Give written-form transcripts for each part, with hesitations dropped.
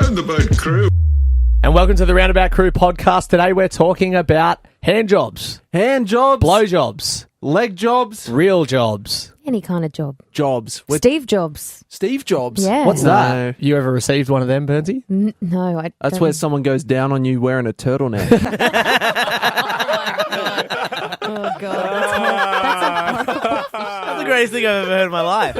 Roundabout Crew. And welcome to the Roundabout Crew Podcast. Today we're talking about hand jobs, blow jobs, leg jobs, real jobs. Any kind of job. jobs. Steve Jobs. Steve Jobs. Yeah. What's No. that? You ever received one of them, Bernsey? No, I That's don't. where someone goes down on you wearing a turtleneck. Oh, God. That's the greatest thing I've ever heard in my life.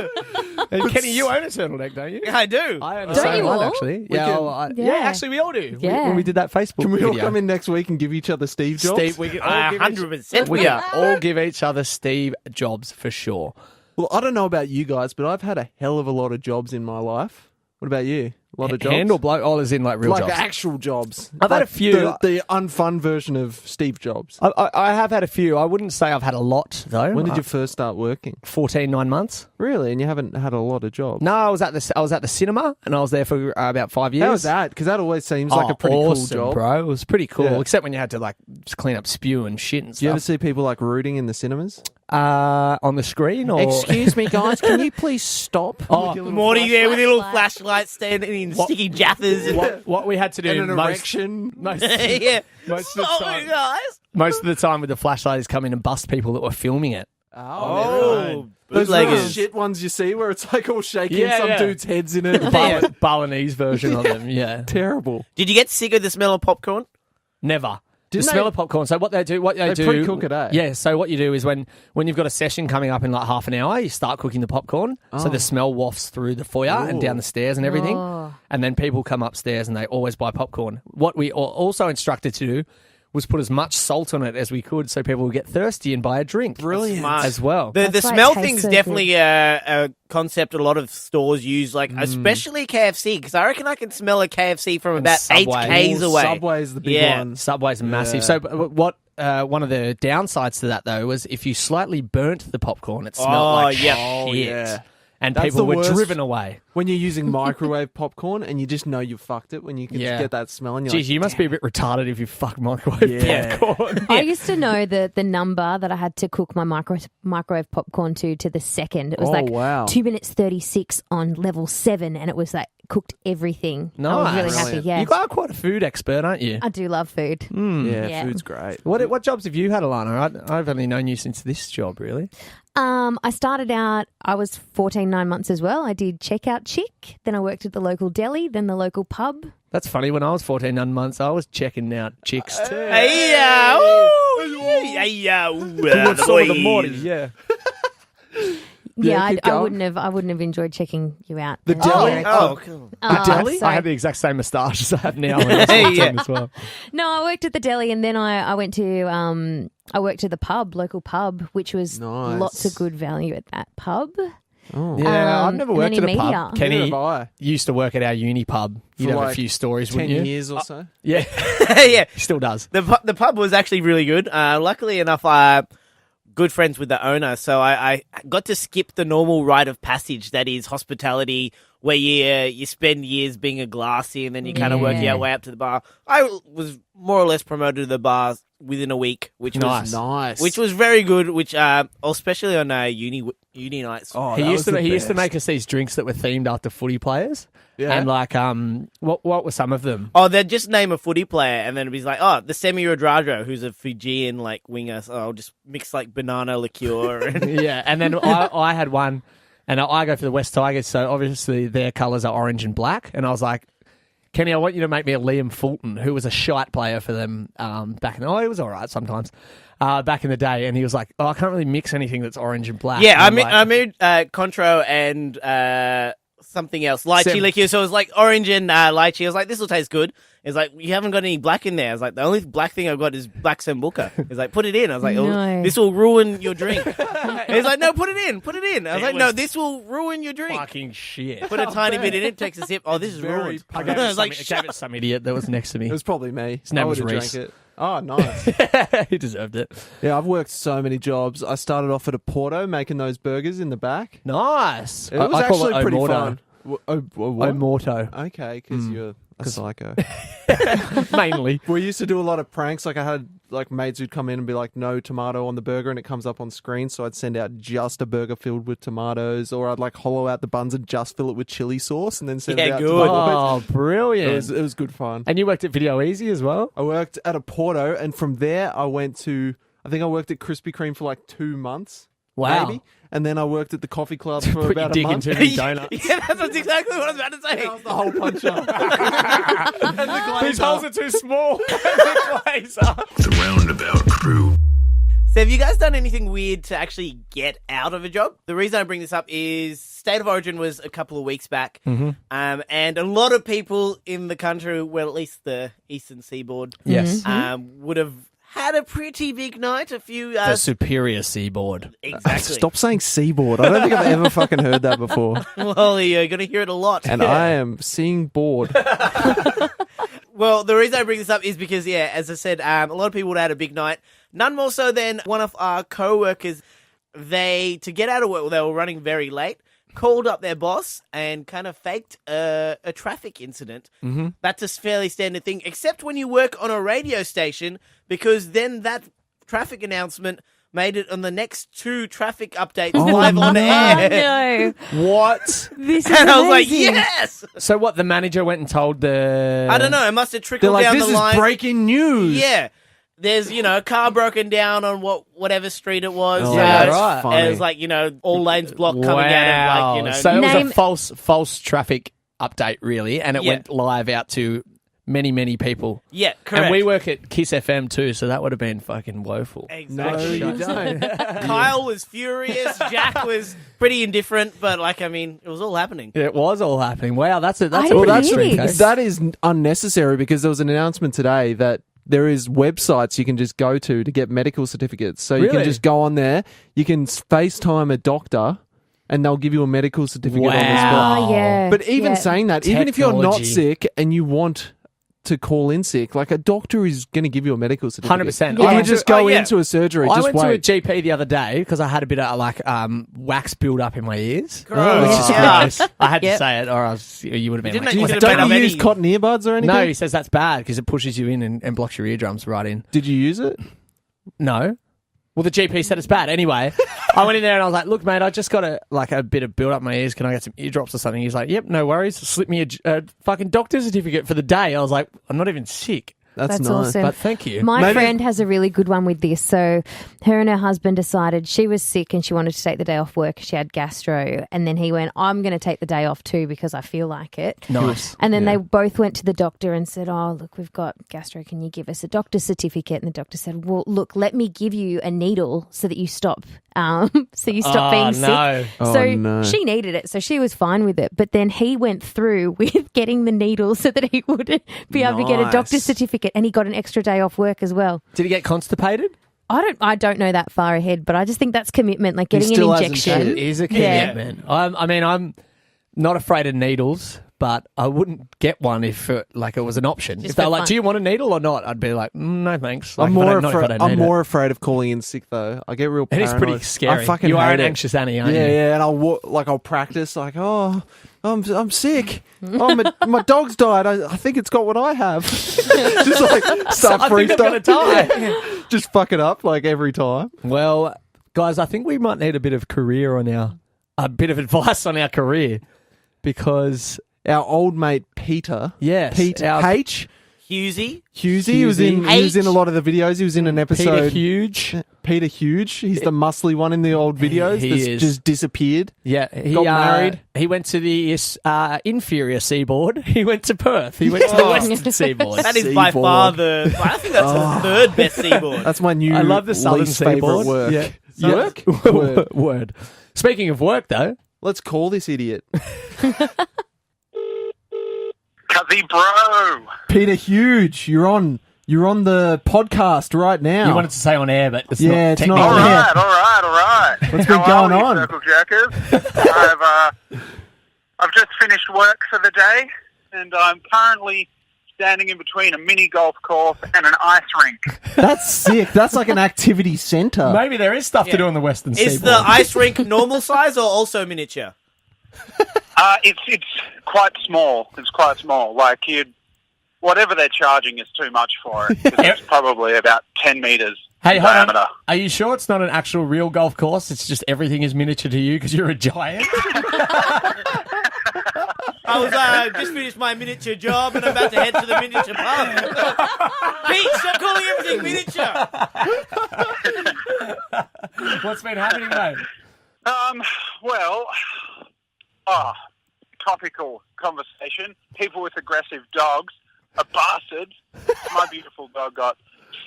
And Kenny, you own a turtleneck, don't you? I do. I own a Don't same you one, all? actually. We Yeah, can- yeah, Yeah. actually, we all do. Yeah. When we did that Facebook Can we all video. come in next week and give each other Steve Jobs? Steve, we can all give each- 100% we we can are. all give each other Steve Jobs for sure. Well, I don't know about you guys, but I've had a hell of a lot of jobs in my life. What about you? A lot of jobs? Hand or blow? Oh, as in like real like jobs. actual jobs. I've had Like a few. The unfun version of Steve Jobs. I have had a few. I wouldn't say I've had a lot though. When did you first start working? 9 months. Really? And you haven't had a lot of jobs? No, I was at the cinema and I was there for about 5 years. How was that? Because that always seems like a pretty awesome, cool job. bro. It was pretty cool, Yeah. except when you had to like just clean up spew and shit and Do you ever stuff. see people like rooting in the cinemas? On the screen or Excuse me, guys. Can you please stop? Oh, Morty there with a little flashlight standing in sticky jaffers. And what we had to do And an most, erection. most, yeah. most of the Sorry, time, guys. most of the time with the flashlight is come in and bust people that were filming it. Oh, Those little bootleggers. shit ones you see where it's like all shaky Yeah, and some yeah. dude's head's in it. Balinese version of them, yeah. Terrible. Did you get sick of the smell of popcorn? Never. Didn't the smell they- of popcorn. So what they do, They pre-cook it, eh? Yeah. So what you do is when you've got a session coming up in like half an hour, you start cooking the popcorn. So the smell wafts through the foyer and down the stairs and everything. Oh. And then people come upstairs and they always buy popcorn. What we also instructed to do was put as much salt on it as we could so people would get thirsty and buy a drink. Brilliant. Smart. As well. The That's why it smell tastes thing's so definitely a concept a lot of stores use, like especially KFC, because I reckon I can smell a KFC from about Subway. 8 Ks away. Subway's the big Yeah. one. Subway's massive. Yeah. So what? One of the downsides to that though was if you slightly burnt the popcorn, it smelled like yeah. shit. Oh, yeah. And That's people the were worst. driven away. When you're using microwave popcorn and you just know you fucked it when you can Yeah. get that smell and you're Geez, like, you must be a bit retarded if you fuck microwave Yeah. popcorn. I used to know the number that I had to cook my microwave popcorn to the second. It was Oh, like wow. 2 minutes 36 on level 7, and it was like cooked everything. I was really Nice. happy. Yeah, You are quite a food expert, aren't you? I do love food. yeah, Yeah. food's great. What jobs have you had, Alana? I've only known you since this job, really. I started out, I was 9 months as well. I did checkout chick, then I worked at the local deli, then the local pub. That's funny. When I was 9 months, I was checking out chicks too. Hey-ya, ooh, hey-ya, ooh, What the sort of the boys. Morty? Yeah. Yeah, keep I going. wouldn't have enjoyed checking you out. The deli? Oh, cool. Deli? sorry. I had the exact same moustache as I have now when I was 14 Yeah. as well. No, I worked at the deli, and then I went to I worked at the pub, local pub, which was Nice. lots of good value at that pub. Oh. Yeah, I've never and worked then at a in pub. media. Kenny Neither have I. used to work at our uni pub. You'd For have a like few stories, 10 wouldn't you? years or so. Yeah, Yeah. he still does. The pub was actually really good. Luckily enough, good friends with the owner, so I got to skip the normal rite of passage that is hospitality, where you spend years being a glassy and then you kind of work Yeah. your way up to the bar. I was more or less promoted to the bar within a week, which Nice. was Nice. which was very good. Which especially on uni nights. Oh, He that used was to the make best. us these drinks that were themed after footy players. Yeah. And like what were some of them? Oh, they'd just name a footy player, and then it'd be like, oh, the Semi Radradra, who's a Fijian like winger. So I'll just mix like banana liqueur. And Yeah, and then I had one, and I go for the West Tigers, so obviously their colours are orange and black, and I was like, Kenny, I want you to make me a Liam Fulton, who was a shite player for them back in. Oh, he was all right sometimes. Back in the day, and he was like, "Oh, I can't really mix anything that's orange and black." yeah, And I made Contro and something else, lychee Sim- liqueur. So it was like orange and lychee. I was like, this will taste good. It's like, you haven't got any black in there. I was like, the only black thing I've got is black Sambuca. He's like, put it in. I was like, oh, No. this will ruin your drink. He's like, no, put it in. Put it in. I was It like, no, was this will ruin your drink. fucking shit. Put a tiny bit in it, takes a sip. Oh, this is Very ruined. I gave I it, was like, I gave it some idiot that was next to me. It was probably me. His name I was would've Reese. drank it. Oh, nice. He deserved it. Yeah, I've worked so many jobs. I started off at a Porto making those burgers in the back. Nice. It was I call actually it pretty Omorto. fun. What? Omorto. Okay, because you're a psycho. Mainly. We used to do a lot of pranks. Like I had like mates who'd come in and be like, no tomato on the burger, and it comes up on screen. So I'd send out just a burger filled with tomatoes, or I'd like hollow out the buns and just fill it with chili sauce and then send it out to my boys. Oh, brilliant. It was good fun. And you worked at Video Easy as well? I worked at a Porto, and from there I went to, I think I worked at Krispy Kreme for like 2 months. Wow. Maybe. And then I worked at the coffee club for Put your about a dick month. into the donuts. Yeah, that's exactly what I was about to say. That was the whole punch up. These holes are too small. The Roundabout Crew. So have you guys done anything weird to actually get out of a job? The reason I bring this up is State of Origin was a couple of weeks back, and a lot of people in the country, well, at least the Eastern Seaboard, Yes. would have had a pretty big night. A few... The superior seaboard. exactly. Stop saying seaboard. I don't think I've ever fucking heard that before. Well, you're going to hear it a lot. And I am seeing bored. Well, the reason I bring this up is because, yeah, as I said, a lot of people would have had a big night. None more so than one of our co-workers. To get out of work, they were running very late, called up their boss and kind of faked a traffic incident. Mm-hmm. That's a fairly standard thing, except when you work on a radio station, because then that traffic announcement made it on the next 2 traffic updates live on air. No. What? This is And I was like, amazing. yes! So what, the manager went and told the... I don't know, it must have They're trickled like, down this the is line. breaking news. Yeah. There's, a car broken down on whatever street it was. Oh, Yeah, that's right. funny. And it was like, all lanes blocked coming out of, So it Name- was a false traffic update, really, and it Yeah. went live out to many, many people. yeah, correct. And we work at Kiss FM too, so that would have been fucking woeful. No, Exactly. you don't. Kyle was furious. Jack was pretty indifferent, but it was all happening. It was all happening. Wow, that's a I pretty didn't extreme hear case. this. That is unnecessary, because there was an announcement today that there is websites you can just go to get medical certificates. So you can Really? just go on there, you can FaceTime a doctor, and they'll give you a medical certificate on the spot. Oh, yeah. But even yeah. saying that, even if you're not Technology. sick and you want to call in sick, like a doctor is going to give you a medical certificate. 100%. If I you went just to- go oh, yeah. into a surgery, I just went wait. to a GP the other day because I had a bit of wax build up in my ears. Gross. Which is Yeah. gross. I had to Yep. say it, or else you would have been didn't like, know you "Was could it have Don't made done?" you up use any- cotton earbuds or anything? No, he says that's bad because it pushes you in and blocks your eardrums right in. Did you use it? No. Well, the GP said it's bad. Anyway, I went in there and I was like, look, mate, I just got a bit of build up my ears. Can I get some eardrops or something? He's like, yep, no worries. Slip me a fucking doctor's certificate for the day. I was like, I'm not even sick. That's That's nice. awesome. But thank you. My Maybe- friend has a really good one with this. So her and her husband decided she was sick and she wanted to take the day off work. She had gastro. And then he went, I'm going to take the day off too because I feel like it. Nice. And then Yeah. they both went to the doctor and said, oh, look, we've got gastro. Can you give us a doctor's certificate? And the doctor said, well, look, let me give you a needle so that you stop being sick. No. Oh, So no. she needed it, so she was fine with it. But then he went through with getting the needle so that he would be able to get a doctor's Nice. certificate, and he got an extra day off work as well. Did he get constipated? I don't know that far ahead, but I just think that's commitment, like getting an still hasn't injection. shit. It is a Yeah. commitment. I'm not afraid of needles, but I wouldn't get one if it was an option. Just if they're for like, fun. do you want a needle or not? I'd be like, no thanks. Like, I'm if I more don't- not if I afraid. don't I'm need more afraid of calling in sick though. I get real It paranoid. is pretty scary. I fucking You are hate an it. anxious Annie, aren't Yeah, you? yeah, and I'll practice like, oh, I'm sick. Oh, my dog's died. I think it's got what I have. Just like start I think I'm gonna freestyle. Just fuck it up like every time. Well, guys, I think we might need a bit of advice on our career because Our old mate Peter. yes, Pete our H. Hughesy. Hughesy. He was in H. a lot of the videos. He was in an Peter episode. Huge. Peter Huge. He's the muscly one in the old videos He that's is. just disappeared. Yeah, he Got married. He went to the inferior seaboard. He went to Perth. He went to the western seaboard. That is by Seaboard. far I think that's the third best seaboard. That's my new I love the southern least favourite seaboard. work. Yeah. Work? Yeah. Word. Speaking of work, though, Let's call this idiot. Cuzzy bro. Peter Huge, you're on the podcast right now. you wanted to say on air, but it's Yeah, not it's not technically. on air. All right. What's been How are going you, on? Circle Jerkers? I've just finished work for the day, and I'm currently standing in between a mini golf course and an ice rink. That's sick. That's like an activity centre. Maybe there is stuff to do on the western Is seaboard. the ice rink normal size or also It's quite small. It's quite small. Like whatever they're charging is too much for it. 'Cause it's probably about 10 metres Hey, in hold diameter. on. Are you sure it's not an actual real golf course? It's just everything is miniature to you because you're a giant? I was just finished my miniature job and I'm about to head to the miniature pub. Pete, stop calling everything miniature. What's been happening, mate? Well, topical conversation. People with aggressive dogs are bastards. My beautiful dog got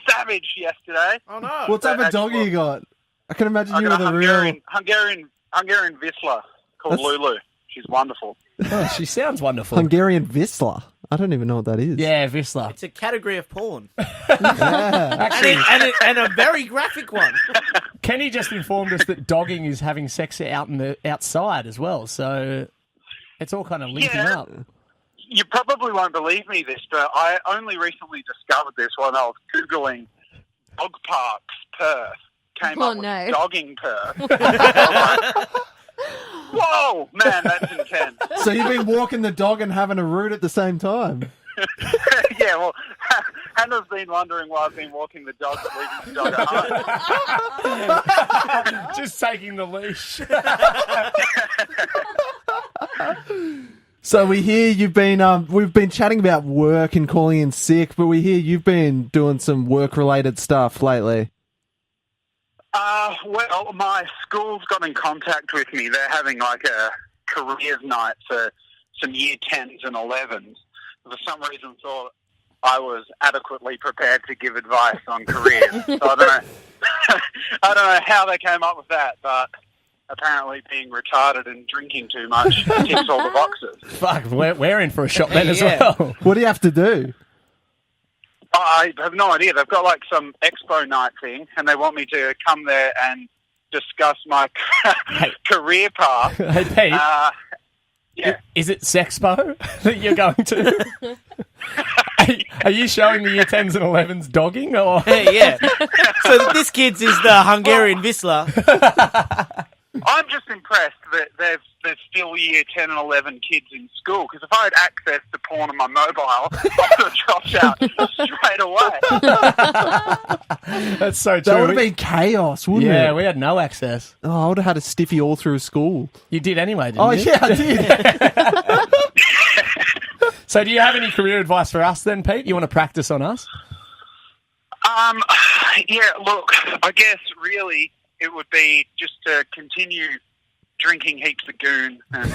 savaged yesterday. Oh no. What type of dog you got? I can imagine you with a real... Hungarian Whistler called That's- Lulu. She's wonderful. Oh, she sounds wonderful. Hungarian Whistler. I don't even know what that is. Yeah, Whistler. It's a category of porn. Yeah. and a very graphic one. Kenny just informed us that dogging is having sex out in the outside as well, so it's all kind of linking Yeah. up. You probably won't believe me this, but I only recently discovered this when I was Googling dog parks Perth. Came Oh, up no. with dogging Perth. I was like, whoa, man, that's intense. So you've been walking the dog and having a root at the same time? Yeah, well, Hannah's been wondering why I've been walking the dog but leaving the dog at home. Just taking the leash. So we hear you've been, we've been chatting about work and calling in sick, but we hear you've been doing some work-related stuff lately. Well, my school's got in contact with me. They're having like a careers night for some year 10s and 11s. For some reason thought I was adequately prepared to give advice on careers. So I don't know. I don't know how they came up with that, but apparently being retarded and drinking too much ticks all the boxes. Fuck, we're in for a shot then as Yeah. well. What do you have to do? I have no idea. They've got like some expo night thing, and they want me to come there and discuss my career path. Hey, Pete, Yeah. is it Sexpo that you're going to? Are you showing the year 10s and 11s dogging? Or? Hey, yeah. So this kid's is the Hungarian Whistler. I'm just impressed that there's still year 10 and 11 kids in school, because if I had access to porn on my mobile, I would have dropped out straight away. That's so That true. would have been chaos, wouldn't Yeah, it? we had no access. Oh, I would have had a stiffy all through school. You did anyway, didn't Oh, you? yeah, I did. So do you have any career advice for us then, Pete? You want to practice on us? Yeah, look, I guess really it would be just to continue drinking heaps of goon and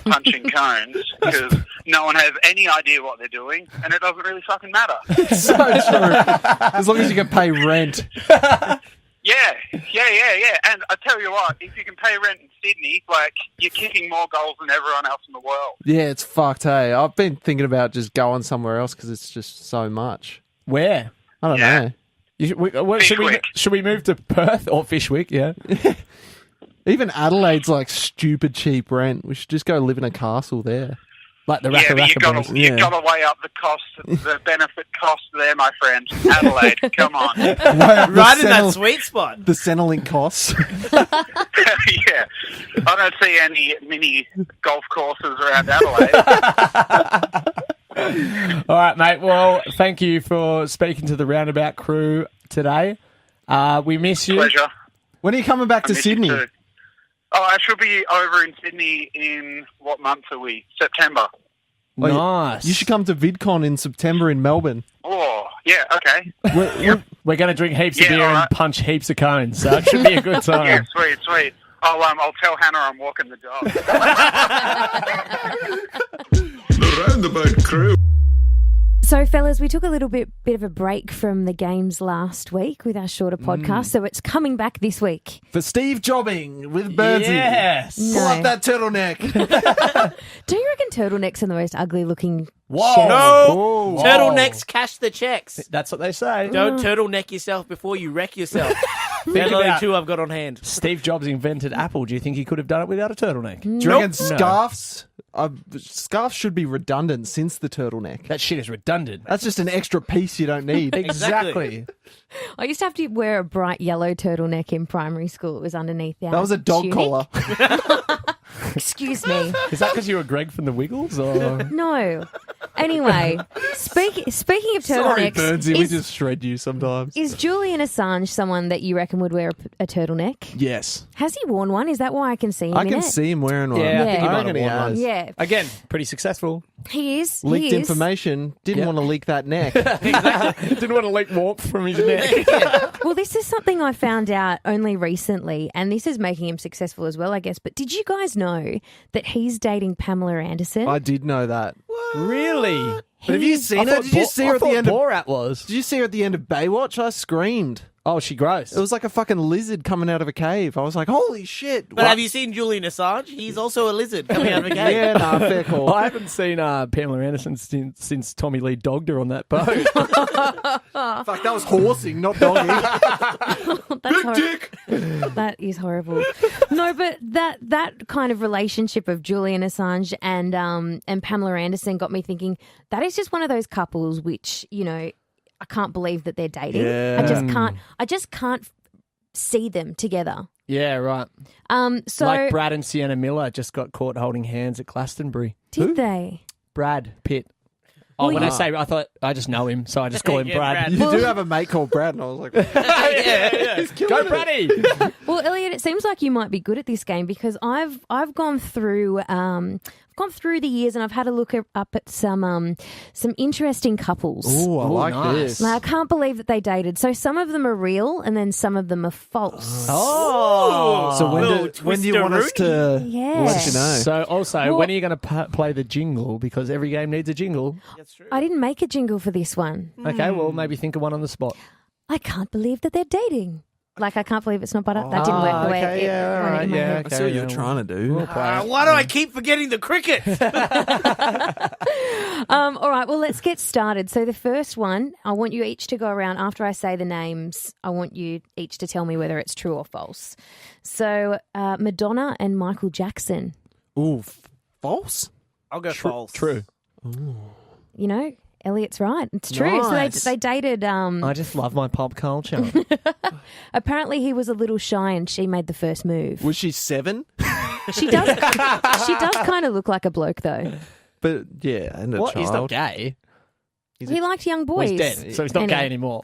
punching cones, because no one has any idea what they're doing, and it doesn't really fucking matter. So true. As long as you can pay rent. Yeah. And I tell you what, if you can pay rent in Sydney, like, you're kicking more goals than everyone else in the world. Yeah, it's fucked, hey. I've been thinking about just going somewhere else because it's just so much. Where? I don't Yeah. know. Should we move to Perth or Fishwick? Yeah. Even Adelaide's like stupid cheap rent. We should just go live in a castle there. Like the Yeah, Raka but Raka you've got boys. to you've got to weigh up the cost, the benefit cost there, my friend. Adelaide, come on. Right in that sweet spot. The Centrelink costs. Yeah, I don't see any mini golf courses around Adelaide. All right, mate. Well, thank you for speaking to the Roundabout crew today. We miss you. Pleasure. When are you coming back I to miss you Sydney? too. Oh, I should be over in Sydney in, what month are we? September. Nice. You should come to VidCon in September in Melbourne. Oh, yeah, okay. We're going to drink heaps of Yeah, beer all right. and punch heaps of cones, so it should be a good time. Yeah, sweet. I'll tell Hannah I'm walking the dog. The Roundabout Crew. So, fellas, we took a little bit of a break from the games last week with our shorter podcast, so it's coming back this week. For Steve Jobbing with Birdsey. Yes. Pull up that turtleneck. Do you reckon turtleneck's are the most ugly-looking Whoa. shirts? No. Whoa. Turtlenecks cash the checks. That's what they say. Don't turtleneck yourself before you wreck yourself. They're the only about- two I've got on hand. Steve Jobs invented Apple. Do you think he could have done it without a turtleneck? Do you reckon No. scarves? Scarves should be redundant since the turtleneck. That shit is redundant. That's just an extra piece you don't need. Exactly. I used to have to wear a bright yellow turtleneck in primary school. It was underneath our That was a dog tunic. collar. Excuse me. Is that because you were Greg from the Wiggles? Or? No. Anyway, speaking of Sorry, turtlenecks, Burnsy, we is, just shred you sometimes. is Julian Assange someone that you reckon would wear a turtleneck? Yes. Has he worn one? Is that why I can see him I in can it? see him wearing one. Yeah, I think he I might reckon have he worn one. has. Yeah, Again, pretty successful. he is. Leaked he is. information. Didn't Yep. want to leak that neck. Didn't want to leak warmth from his neck. Well, this is something I found out only recently, and this is making him successful as well, I guess. But did you guys know that he's dating Pamela Anderson? I did know that. Really? But have you seen her? Did you see her at the end of Borat was? Did you see her at the end of Baywatch? I screamed. Oh, she gross. It was like a fucking lizard coming out of a cave. I was like, holy shit. But have you seen Julian Assange? He's also a lizard coming out of a cave. Yeah, nah, fair call. I haven't seen Pamela Anderson since Tommy Lee dogged her on that boat. Fuck, that was horsing, not doggy. That is horrible. No, but that kind of relationship of Julian Assange and Pamela Anderson got me thinking that is just one of those couples which, you know, I can't believe that they're dating. Yeah. I just can't see them together. Yeah, right. So Like Brad and Sienna Miller just got caught holding hands at Glastonbury. did they? Brad Pitt. Oh, Well, when yeah. I say, I thought I just know him, so I just call him Yeah, Brad. Brad. You do have a mate called Brad, and I was like, yeah. Go, Braddy! Well, Elliot, it seems like you might be good at this game because I've gone through the years and I've had a look up at some interesting couples. ooh, I Ooh, like nice. this. Now, I can't believe that they dated. So some of them are real and then some of them are false. Oh! So Little when do you want us to Yeah. let you know? So also, Well- when are you going to play the jingle? Because every game needs a jingle. That's true. I didn't make a jingle for this one. Okay, well, maybe think of one on the spot. I can't believe that they're dating. Like, I can't believe it's not butter. That didn't work the way okay, it yeah, all went right, in my yeah, head. I see what you're trying to do. We'll play it. Why do I keep forgetting the cricket? All right, well, let's get started. So the first one, I want you each to go around after I say the names. I want you each to tell me whether it's true or false. So Madonna and Michael Jackson, Ooh, false? I'll go false. True. you know, Elliot's right. It's true. Nice. So they dated. I just love my pop culture. Apparently, he was a little shy, and she made the first move. Was she 7? She does. She does kind of look like a bloke, though. But yeah, and a What? child. He's not gay. He liked young Well, boys. he's dead, so he's not Anyway. gay anymore.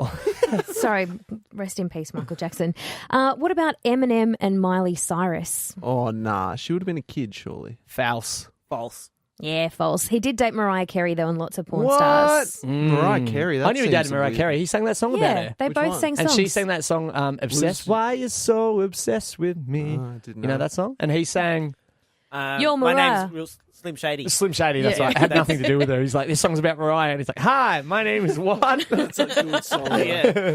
Sorry, rest in peace, Michael Jackson. What about Eminem and Miley Cyrus? Oh, nah. She would have been a kid, surely. False. False. Yeah, false. He did date Mariah Carey, though, and lots of porn What? stars. Mariah Carey. That I knew he seems dated Mariah weird. Carey. He sang that song about Yeah, her. they Which both one? sang songs. And she sang that song, Obsessed. Why you so obsessed with me? Oh, I didn't You know know. that song? And he sang You're My Mariah. name's Real Slim Shady. Slim Shady, that's Yeah. right. It had nothing to do with her. He's like, this song's about Mariah. And he's like, hi, my name is what? That's a good song. Yeah.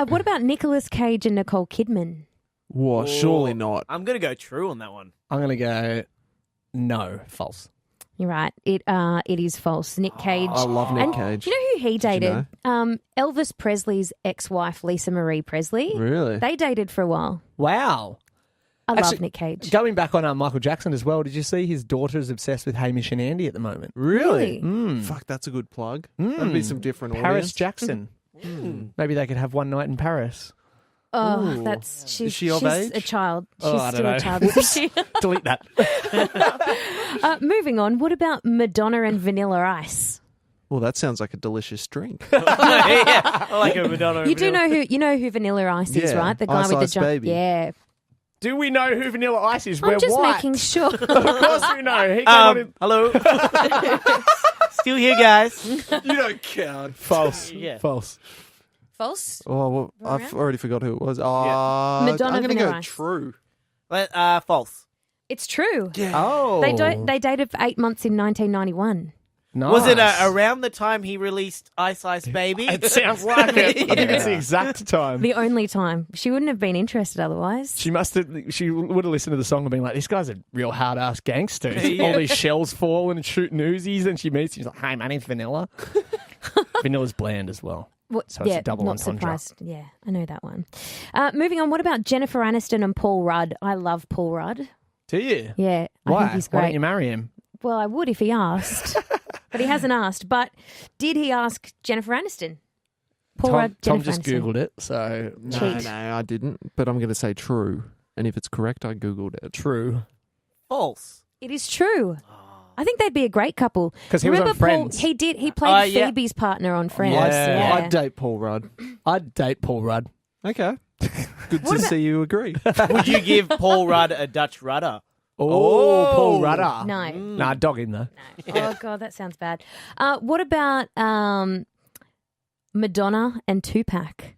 What about Nicolas Cage and Nicole Kidman? Whoa, surely not. I'm going to go true on that one. I'm going to go, no, false. You're right. It is false. Nick Cage. I love Nick and Cage. do you know who he you dated? Elvis Presley's ex-wife, Lisa Marie Presley. Really? They dated for a while. Wow. I love Actually, Nick Cage. Going back on Michael Jackson as well, did you see his daughter's obsessed with Hamish and Andy at the moment? Really? Really? Fuck, that's a good plug. That'd be some different Paris audience. Jackson. Maybe they could have one night in Paris. Oh, Ooh. that's she's she of she's age? a child. She's Oh, I don't still know. a child, isn't she? Delete that. Moving on. What about Madonna and Vanilla Ice? Well, that sounds like a delicious drink. Yeah, I like a Madonna. You do know who Vanilla Ice is, Yeah, right? The guy Ice with the Ice jump. Baby. Yeah, Do we know who Vanilla Ice is? I'm We're just white. making sure. Of course we know. He came on in... Hello. Still here, guys. You don't count. False. Yeah. False. False. Oh, well, I've already forgot who it was. Oh, Madonna I'm going to Vanilla go Ice. true. False. It's true. Oh. They dated for 8 months in 1991. Nice. Was it around the time he released Ice Ice Baby? It sounds like it. I think it's the exact time. The only time. She wouldn't have been interested otherwise. She would have listened to the song and been like, this guy's a real hard-ass gangster. Yeah. All these shells falling and shooting Uzis, and she meets him. She's like, hi, my name's Vanilla. Vanilla's bland as well. What, So it's a double not entendre. surprised. Yeah, I know that one. Moving on, what about Jennifer Aniston and Paul Rudd? I love Paul Rudd. Do you? Yeah, I Why? think he's Why great. don't you marry him? Well, I would if he asked, but he hasn't asked. But did he ask Jennifer Aniston? Paul Rudd, Tom Jennifer just Aniston. Googled it, so No, Cheat. no, I didn't. But I'm going to say true. And if it's correct, I Googled it. true. False. It is true. I think they'd be a great couple. 'Cause he was on Remember Paul? Friends. He did. He played yeah. Phoebe's partner on Friends. Yeah. I'd date Paul Rudd. I'd date Paul Rudd. Okay. Good to see you agree. Would you give Paul Rudd a Dutch rudder? Oh, Paul Rudder. No. Nah, dog him though. Oh god, that sounds bad. What about Madonna and Tupac?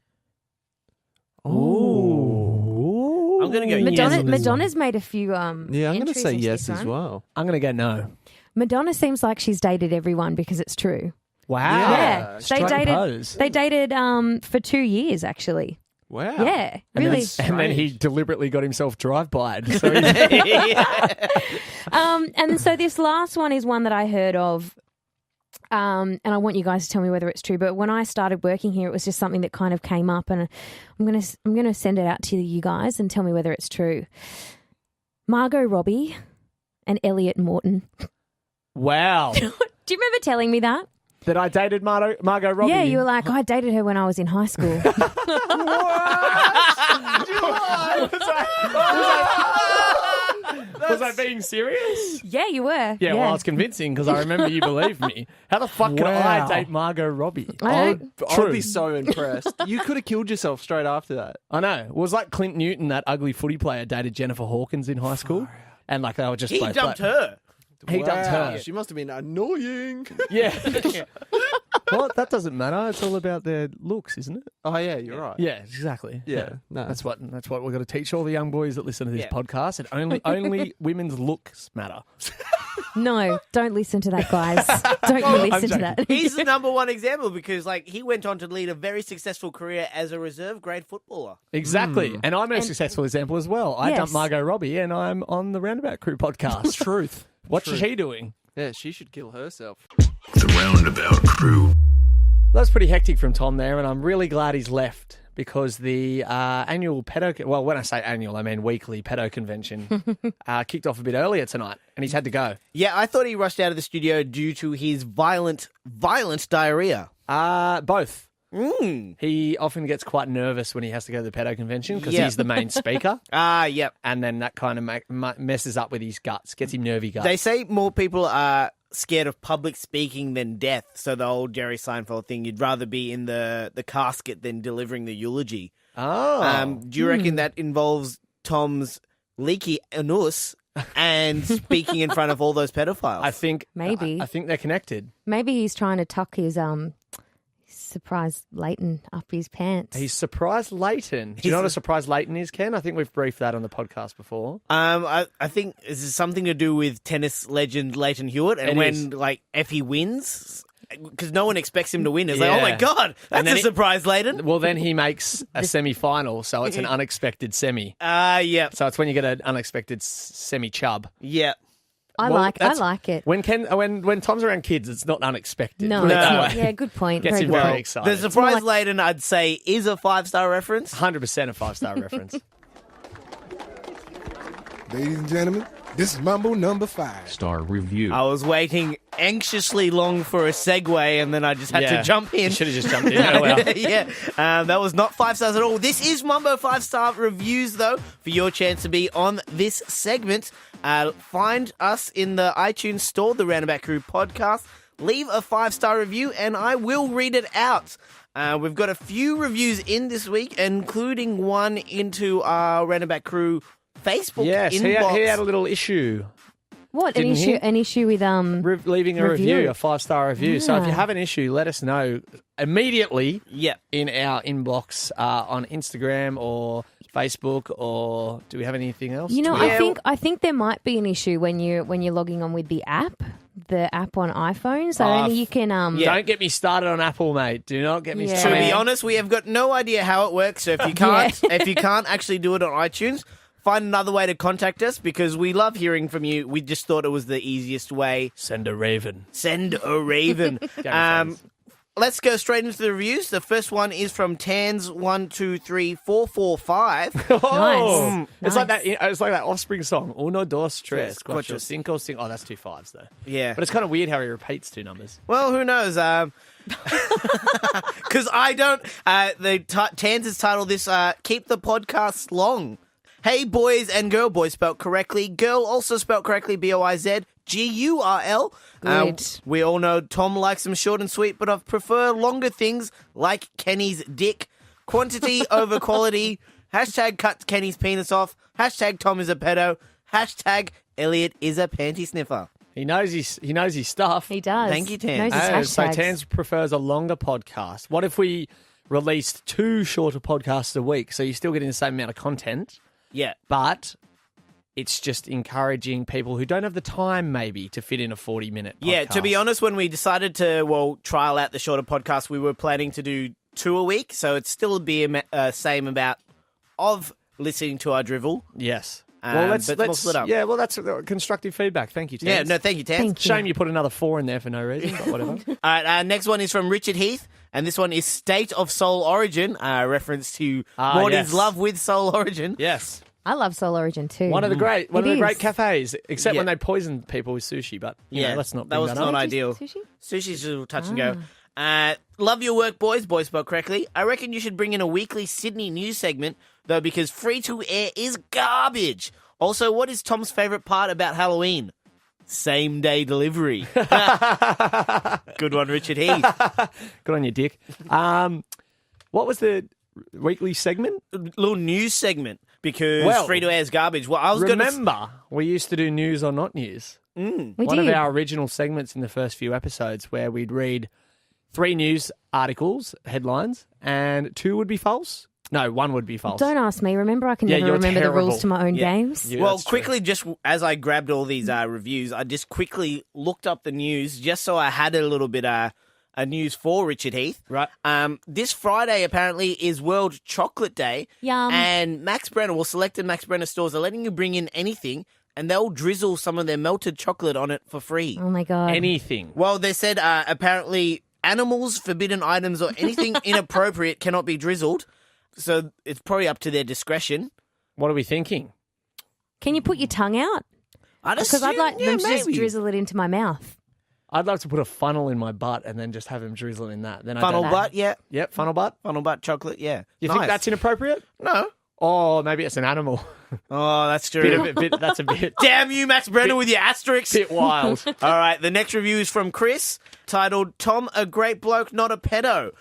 Ooh. I'm gonna go Madonna's made a few. Yeah, I'm going to entries say into yes this as one. well. I'm going to go no. Madonna seems like she's dated everyone because it's true. Wow. Yeah, Straight pose. They dated for 2 years actually. Wow. Yeah, And really. then he deliberately got himself drive-by'd. So And so this last one is one that I heard of. And I want you guys to tell me whether it's true. But when I started working here, it was just something that kind of came up, and I'm gonna send it out to you guys and tell me whether it's true. Margot Robbie and Elliot Morton. wow. Do you remember telling me that? That I dated Margot Robbie. Yeah, you were like, I dated her when I was in high school. Was I being serious? Yeah, you were. Yeah, well, I was convincing because I remember you believed me. How the fuck can I Wow. date Margot Robbie? I I'd True. be so impressed. You could have killed yourself straight after that. I know. It was like Clint Newton, that ugly footy player, dated Jennifer Hawkins in high school. And like they were just He both dumped like- her. He dumped her. She must have been annoying. Yeah. Well, that doesn't matter. It's all about their looks, isn't it? Oh, yeah, you're right. Yeah, exactly. Yeah, no. That's what we're going to teach all the young boys that listen to this Yeah. podcast. And only women's looks matter. No, don't listen to that, guys. Don't you listen to that. He's the number one example because, like, he went on to lead a very successful career as a reserve grade footballer. Exactly. And I'm a successful example as well. I Yes. dumped Margot Robbie and I'm on the Roundabout Crew podcast. Truth. What's she doing? Yeah, she should kill herself. The Roundabout Crew. That's pretty hectic from Tom there, and I'm really glad he's left because the annual pedo... Well, when I say annual, I mean weekly pedo convention kicked off a bit earlier tonight, and he's had to go. Yeah, I thought he rushed out of the studio due to his violent diarrhea. Both. Mm. He often gets quite nervous when he has to go to the pedo convention because Yeah. he's the main speaker, Yep. and then that kind of messes up with his guts, gets him nervy guts. They say more people are scared of public speaking than death. So the old Jerry Seinfeld thing, you'd rather be in the casket than delivering the eulogy. Oh. Do you reckon that involves Tom's leaky anus and speaking in front of all those pedophiles? I think Maybe. I think they're connected. Maybe he's trying to tuck his surprise Leighton up his pants. He's surprise Leighton. Do you know what a surprise Leighton is, Ken? I think we've briefed that on the podcast before. I think this is something to do with tennis legend Leighton Hewitt, and It when is. like if he wins, because no one expects him to win, it's like, oh my Yeah. god, that's then a surprise, Leighton. Well, then he makes a semi-final, so it's an unexpected semi. Yeah, So it's when you get an unexpected semi-chub. yeah. I Well, like that's- it. When Tom's around kids, it's not unexpected. No, Put it it's that not. way. Yeah, good point. Gets Very him good. very The excited. surprise Leighton, I'd say, is a 5-star reference. 100% a 5-star reference. Ladies and gentlemen, this is Mambo Number 5. Star review. I was waiting anxiously long for a segue, and then I just had to jump in. You should have just jumped in. Oh, well. Yeah, that was not 5 stars at all. This is Mambo 5-star reviews, though, for your chance to be on this segment. Find us in the iTunes store, the Roundabout Crew Podcast. Leave a 5-star review, and I will read it out. We've got a few reviews in this week, including one into our Roundabout Crew Facebook Yes, inbox. he had a little issue What an Didn't he? issue? An issue with leaving a review, Review. a 5-star review. So if you Yeah. have an issue, let us know immediately Yeah. in our inbox on Instagram or Facebook, or do we have anything else? You know, Twitter? I think there might be an issue when you're logging on with the app on iPhones. I don't think you can. Don't get me started on Apple, mate. Do not get me Yeah. To started. be honest, we have got no idea how it works. So if you can't, if you can't actually do it on iTunes, find another way to contact us because we love hearing from you. We just thought it was the easiest way. Send a raven. Send a raven. Let's go straight into the reviews. The first one is from Tans123445. Oh, Nice. it's like that. It's like that Offspring song. Uno, dos, tres, Tres, cuatro, cuatro. cinco, cinco. Oh, that's 2 5s though. Yeah. But it's kind of weird how he repeats 2 numbers. Well, who knows? Because I don't. Tans has titled this "Keep the Podcasts Long." Hey, boys and girl, boys spelt correctly. Girl also spelt correctly, Boiz. Gurl. Good. We all know Tom likes them short and sweet, but I prefer longer things like Kenny's dick. Quantity over quality. Hashtag cut Kenny's penis off. Hashtag Tom is a pedo. Hashtag Elliot is a panty sniffer. He knows his stuff. He does. Thank you, Tan. Knows his So hashtags. Tans prefers a longer podcast. What if we released 2 shorter podcasts a week? So you're still getting the same amount of content, Yeah. but it's just encouraging people who don't have the time maybe to fit in a 40-minute podcast. Yeah, to be honest, when we decided to, trial out the shorter podcast, we were planning to do 2 a week, so it'd still be same amount of listening to our drivel. Yes. But it's more split up. Yeah, well, that's constructive feedback. Thank you, Tans. Yeah, no, thank you, Tan. Thank you. Shame you put another 4 in there for no reason, but whatever. All right, next one is from Richard Heath, and this one is State of Soul Origin, reference to Morty's yes. love with Soul Origin. Yes. I love Soul Origin too. One of the great is. cafes, except Yeah. when they poison people with sushi, but Yeah, let's not that bring was that not up. ideal. Sushi? Sushi's a little touch and go. Love your work, boys. Boys spelled correctly. I reckon you should bring in a weekly Sydney news segment, though, because free to air is garbage. Also, what is Tom's favourite part about Halloween? Same day delivery. Good one, Richard Heath. Good on you, Dick. What was the weekly segment? Little news segment, because Well, free to air is garbage. Well, I was going to. Remember, we used to do news or not news. We One did. of our original segments in the first few episodes where we'd read 3 news articles, headlines, and 2 would be false. No, 1 would be false. Don't ask me. Remember, I can Yeah, never you're remember the rules terrible. to my own Yeah. games. Yeah, Well, that's true. quickly, just as I grabbed all these reviews, I just quickly looked up the news just so I had a little bit a news for Richard Heath. Right. This Friday apparently is World Chocolate Day. Yum. And Max Brenner, selected Max Brenner stores are letting you bring in anything, and they'll drizzle some of their melted chocolate on it for free. Oh my god. Anything. Well, they said apparently animals, forbidden items, or anything inappropriate cannot be drizzled. So it's probably up to their discretion. What are we thinking? Can you put your tongue out? Because I'd like them to just drizzle it into my mouth. I'd love to put a funnel in my butt and then just have him drizzle in that. Then Funnel I don't... butt, yeah. Yep, funnel butt. Funnel butt chocolate, yeah. You Nice. think that's inappropriate? No. Oh, maybe it's an animal. Oh, that's true. That's a bit Damn you, Max Brenner, with your asterisks. bit wild. All right, the next review is from Chris, titled "Tom, a great bloke, not a pedo."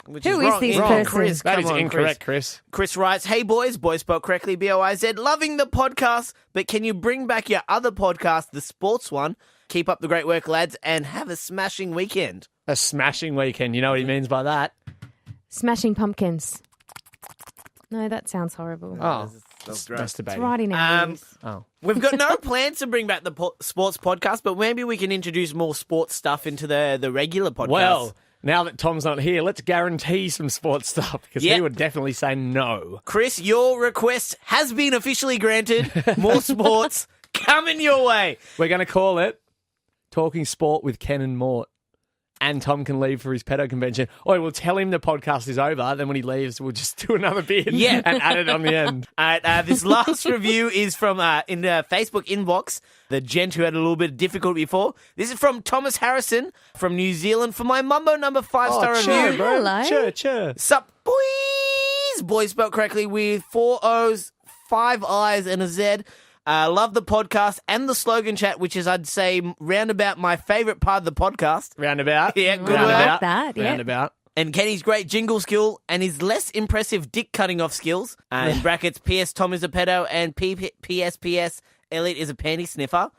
Which Who is wrong. this Wrong, person? Chris, That come is on, incorrect, Chris. Chris writes, "Hey boys, boys spelled correctly, B-O-I-Z. Loving the podcast, but can you bring back your other podcast, the sports one? Keep up the great work, lads, and have a smashing weekend." A smashing weekend. You know what he means by that? Smashing pumpkins. No, that sounds horrible. Oh, That's masturbating. Right in our ears. Oh. We've got no plans to bring back the sports podcast, but maybe we can introduce more sports stuff into the regular podcast. Well, now that Tom's not here, let's guarantee some sports stuff because Yeah. he would definitely say no. Chris, your request has been officially granted. More sports coming your way. We're going to call it Talking Sport with Ken and Mort. And Tom can leave for his pedo convention. Or we'll tell him the podcast is over. Then when he leaves, we'll just do another bit Yeah. and add it on the end. This last review is from in the Facebook inbox, the gent who had a little bit difficult before. This is from Thomas Harrison from New Zealand for my Mambo Number 5-star cheer, review. bro. Hello. Cheer. Sup, boys? Boys spelled correctly with 4 O's, 5 I's, and a Z. Love the podcast and the slogan chat, which is, I'd say, roundabout my favourite part of the podcast. Roundabout. Yeah, good I work. like that, yeah. Roundabout. And Kenny's great jingle skill and his less impressive dick cutting off skills. In brackets, P.S. Tom is a pedo and P.S. Elliot is a panty sniffer.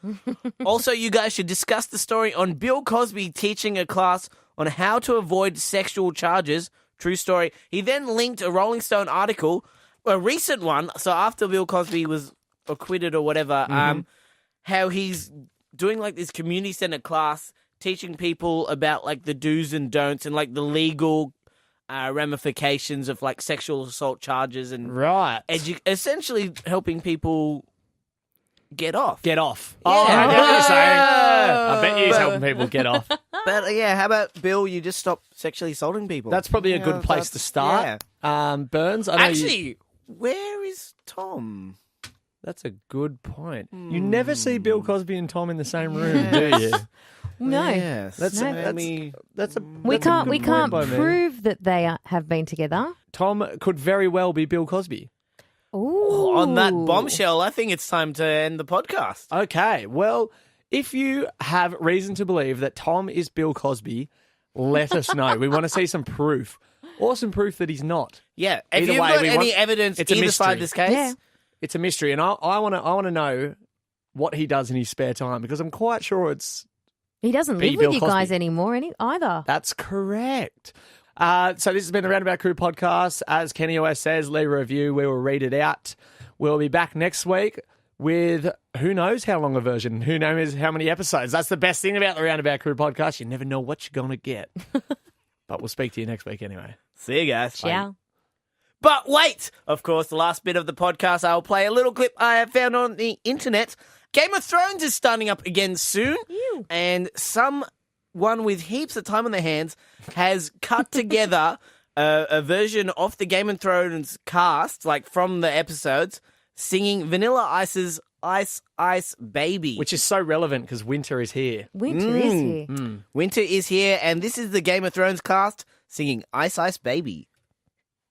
Also, you guys should discuss the story on Bill Cosby teaching a class on how to avoid sexual charges. True story. He then linked a Rolling Stone article, a recent one, so after Bill Cosby was acquitted or whatever, how he's doing like this community center class teaching people about like the do's and don'ts and like the legal ramifications of like sexual assault charges and Right. essentially helping people get off. Get off. Yeah. Oh, I get what you're saying. I bet he's helping people get off. But yeah, how about Bill? You just stop sexually assaulting people. That's probably a good place to start. Burns, I know Actually, where is Tom? that's a good point. You never see Bill Cosby and Tom in the same room, do you? No. Yes. That's No. that's a We that's a can't good can't point by me. prove that they have been together. Tom could very well be Bill Cosby. Ooh. On that bombshell, I think it's time to end the podcast. Okay, well, If you have reason to believe that Tom is Bill Cosby, let us know. We want to see some proof. Or some proof that he's not. Yeah. If Either you've way, got we any want- evidence it's a either side mystery. of this case, Yeah. It's a mystery, and I want to know what he does in his spare time because I'm quite sure it's. He doesn't Be live Bill with you Cosby. guys anymore either. That's correct. So this has been the Roundabout Crew podcast. As Kenny always says, leave a review. We will read it out. We'll be back next week with who knows how long a version, who knows how many episodes. That's the best thing about the Roundabout Crew podcast. You never know what you're going to get. But we'll speak to you next week anyway. see you guys. Ciao. But wait! Of course, the last bit of the podcast, I'll play a little clip I have found on the internet. Game of Thrones is starting up again soon, and someone with heaps of time on their hands has cut together a version of the Game of Thrones cast, like from the episodes, singing Vanilla Ice's Ice Ice Baby. Which is so relevant because winter is here. Winter is here. Winter is here, and this is the Game of Thrones cast singing Ice Ice Baby.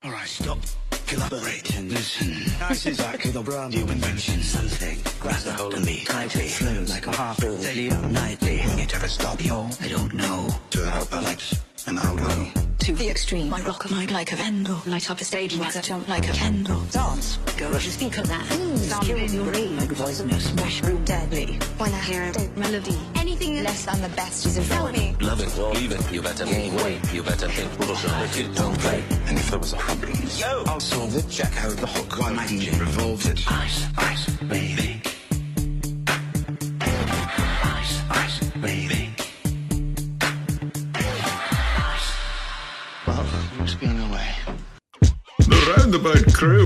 All right, stop. Collaborate and listen. Ice is like a brand new invention. Something grabs a hold of me tightly. Flows like a half-full daily or nightly. Will it ever stop, yo? I don't know. To help a light and out way. To the extreme, I rock a mic like a vandal. Light up a stage, wax a jump like a candle. Dance, go rush, think of that. Sound in your brain like poisonous. Mushroom deadly. When I hear a dead melody, anything less than the best is in front of me. Love it or leave it, you better gain weight, you better think, don't play. And if there was a problem, yo, I'll solve it. Check out the hook while my DJ revolves it. Ice, ice, baby. Ice, ice, baby. Well, what's going away? The Roundabout Crew.